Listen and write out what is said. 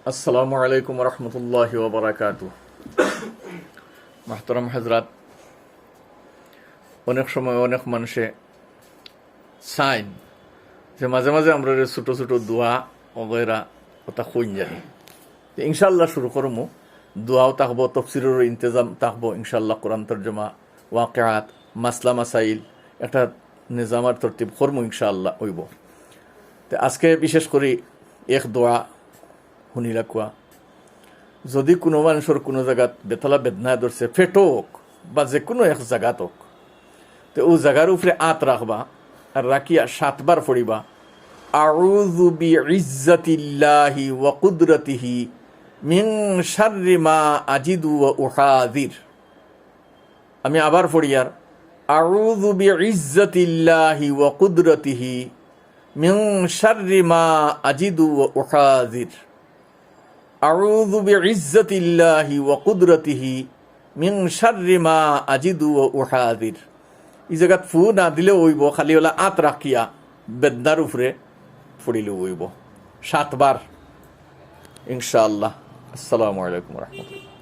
আসসালামু আলাইকুম রহমতুল্লাহি ওয়া বারাকাতুহু। মাহতারাম হযরত, অনেক সময় অনেক মানুষে চাইন যে মাঝে মাঝে আমরা ছোট ছোট দোয়া ওগেরা ওটা কইন জানি। ইনশাল্লাহ শুরু করমু। দোয়াও থাকবো, তফসিরের ইন্তজাম থাকবো ইনশাল্লাহ, কোরআন তর্জমা, ওয়াকিআত, মাসলা মাসাইল, একটা নিজামার তরতিব করমু ইনশাআল্লাহ হইব। তো আজকে বিশেষ করে এক দোয়া শুনি রাখুয়া। যদি কোনো মানুষের কোনো জায়গাত বেতলা বেদনা ধরছে, ফেটো হোক বা যে কোনো এক জায়গাত হোক, তো ও জায়গার উপরে আত রাখবা আর রাখিয়া 7 বার পড়িবা আউযু বিইজ্জাতিল্লাহি ওয়া কুদরাতিহি মিন শাররি মা আজিদু ওয়া উহাযির। আমি আবার পড়িয়ার আউযু বিইজ্জাতিল্লাহি ওয়া কুদরাতিহি মিন শাররি মা আজিদু ওয়া উহাযির। আউযু বিইজ্জাতিল্লাহি ওয়া কুদরাতিহি মিন শাররি মা আজিদু ওয়া উহাযির। এই জায়গাত ফু না দিলেও হইব, খালি ওলা আত রাখিয়া বেদনার উপরে পড়িলেও হইব 7 বার ইনশাআল্লাহ। আসসালামু আলাইকুম রহমতুল্লাহ।